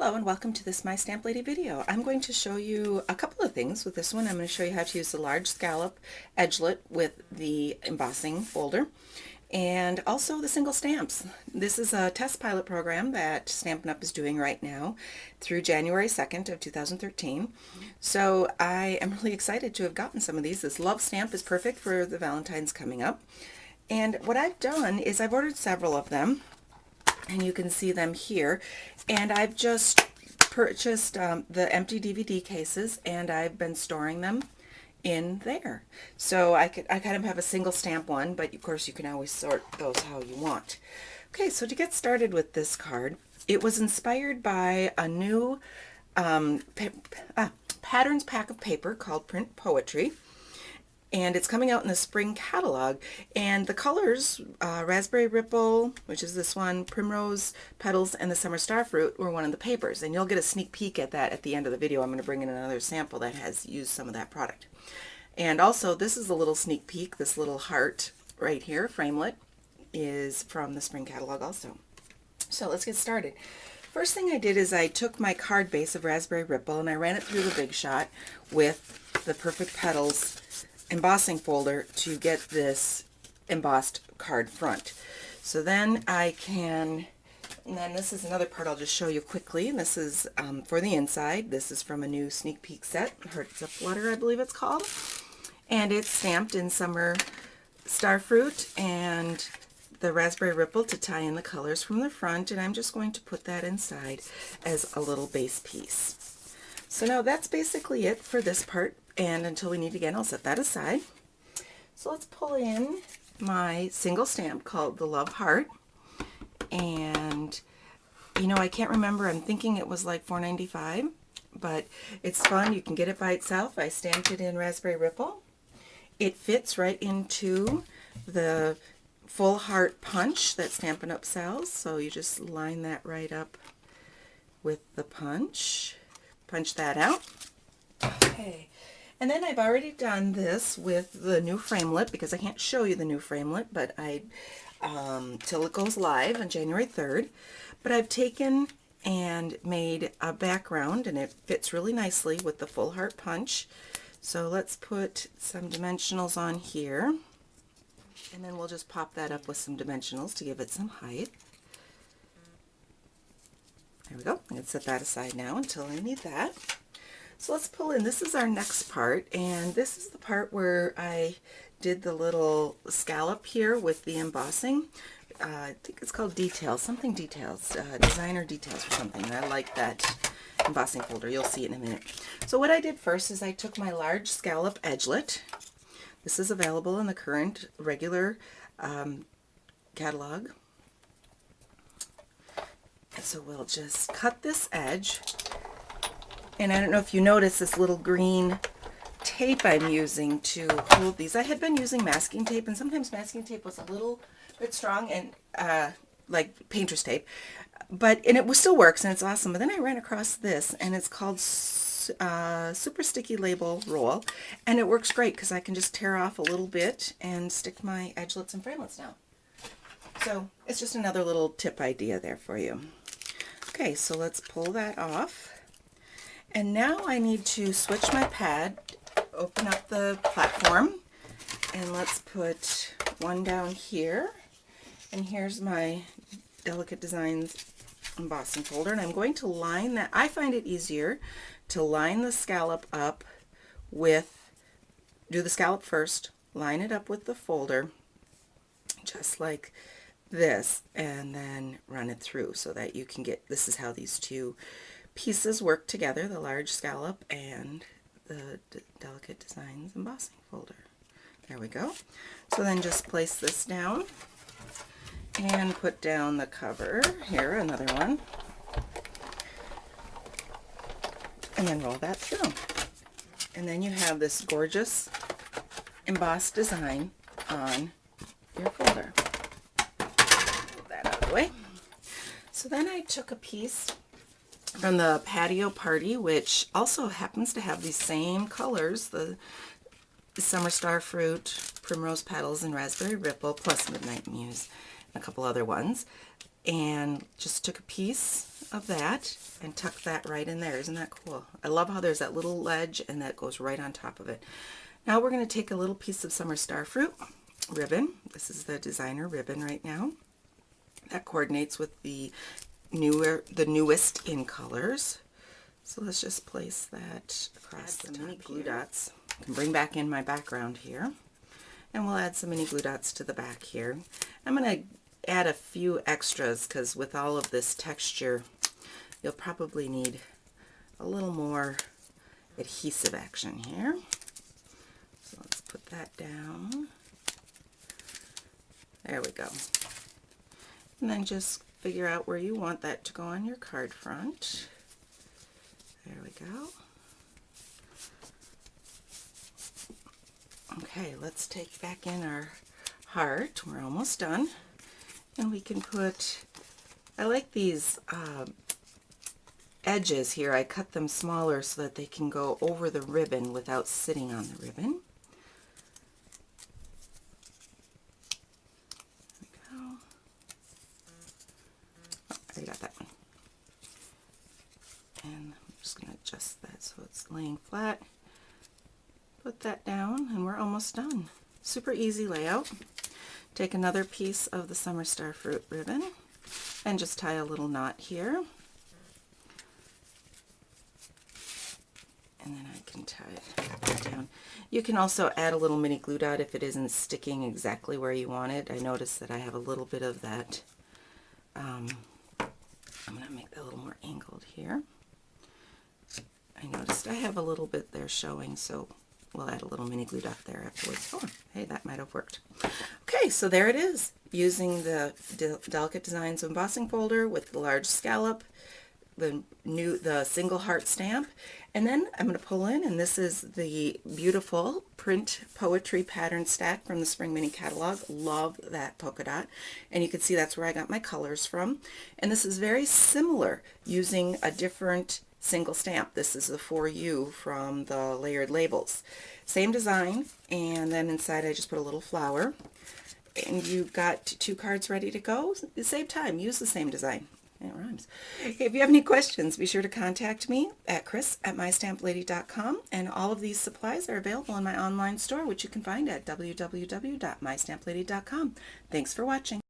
Hello and welcome to this My Stamp Lady video. I'm going to show you a couple of things with this one. I'm going to show you how to use the large scallop edgelet with the embossing folder and also the single stamps. This is a test pilot program that Stampin' Up! Is doing right now through January 2nd of 2013. So I am really excited to have gotten some of these. This love stamp is perfect for the Valentine's coming up. And what I've done is I've ordered several of them, and you can see them here, and I've just purchased the empty DVD cases, and I've been storing them in there. So I kind of have a single stamp one, but of course you can always sort those how you want. Okay, so to get started with this card, it was inspired by a new patterns pack of paper called Print Poetry. And it's coming out in the spring catalog, and the colors, Raspberry Ripple, which is this one, Primrose Petals, and the Summer Starfruit were one of the papers, and you'll get a sneak peek at that at the end of the video. I'm going to bring in another sample that has used some of that product. And also, this is a little sneak peek. This little heart right here, framelit, is from the spring catalog also. So let's get started. First thing I did is I took my card base of Raspberry Ripple and I ran it through the Big Shot with the Perfect Petals embossing folder to get this embossed card front. So then and then this is another part I'll just show you quickly. This is for the inside. This is from a new sneak peek set, Hearts of Flutter, I believe it's called. And it's stamped in Summer Starfruit and the Raspberry Ripple to tie in the colors from the front, and I'm just going to put that inside as a little base piece. So now that's basically it for this part, and until we need again, I'll set that aside. So let's pull in my single stamp called the Love Heart, and you know, I can't remember, I'm thinking it was like $4.95, but it's fun. You can get it by itself. I stamped it in Raspberry Ripple. It fits right into the full heart punch that Stampin' Up! Sells, so you just line that right up with the punch that out. Okay, and then I've already done this with the new framelit, because I can't show you the new framelit, but till it goes live on January 3rd. But I've taken and made a background, and it fits really nicely with the full heart punch. So let's put some dimensionals on here, and then we'll just pop that up with some dimensionals to give it some height. There we go. I'm going to set that aside now until I need that. So let's pull in, this is our next part, and this is the part where I did the little scallop here with the embossing. I think it's called Details, something Details, Designer Details or something. I like that embossing folder. You'll see it in a minute. So what I did first is I took my large scallop edgelet. This is available in the current regular catalog. And so we'll just cut this edge. And I don't know if you notice this little green tape I'm using to hold these. I had been using masking tape, and sometimes masking tape was a little bit strong, and like painter's tape, and it still works, and it's awesome. But then I ran across this, and it's called Super Sticky Label Roll, and it works great because I can just tear off a little bit and stick my edgelets and framelits down. So it's just another little tip idea there for you. Okay, so let's pull that off. And now I need to switch my pad, open up the platform, and let's put one down here. And here's my Delicate Designs embossing folder, and I'm going to line that. I find it easier to line the scallop up with, do the scallop first, line it up with the folder, just like this, and then run it through so that you can get, this is how these two pieces work together, the large scallop and the Delicate Designs embossing folder. There we go. So then just place this down and put down the cover. Here, another one. And then roll that through. And then you have this gorgeous embossed design on your folder. Get that out of the way. So then I took a piece from the Patio Party, which also happens to have these same colors, the Summer Starfruit, Primrose Petals, and Raspberry Ripple, plus Midnight Muse, and a couple other ones. And just took a piece of that and tuck that right in there. Isn't that cool? I love how there's that little ledge and that goes right on top of it. Now we're going to take a little piece of summer starfruit ribbon. This is the designer ribbon right now. That coordinates with the newest in colors. So let's just place that across the top. Mini glue dots. I can bring back in my background here. And we'll add some mini glue dots to the back here. I'm going to add a few extras because with all of this texture, you'll probably need a little more adhesive action here. So let's put that down. There we go. And then just figure out where you want that to go on your card front. There we go. Okay, let's take back in our heart. We're almost done. And we can put, I like these edges here. I cut them smaller so that they can go over the ribbon without sitting on the ribbon. There we go. Oh, I already got that one. And I'm just going to adjust that so it's laying flat. Put that down and we're almost done. Super easy layout. Take another piece of the summer starfruit ribbon and just tie a little knot here. And then I can tie it down. You can also add a little mini glue dot if it isn't sticking exactly where you want it. I noticed that I have a little bit of that. I'm going to make that a little more angled here. I noticed I have a little bit there showing, so we'll add a little mini glue dot there afterwards. Oh, hey, that might have worked. Okay, so there it is. Using the Delicate Designs embossing folder with the large scallop, the single heart stamp, and then I'm going to pull in, and this is the beautiful print poetry pattern stack from the Spring Mini Catalog. Love that polka dot, and you can see that's where I got my colors from. And this is very similar, using a different single stamp. This is the For You from the Layered Labels. Same design, and then inside I just put a little flower, and you've got 2 cards ready to go. Save time, use the same design. It rhymes. If you have any questions, be sure to contact me at chris@mystamplady.com, and all of these supplies are available in my online store, which you can find at www.mystamplady.com. Thanks for watching.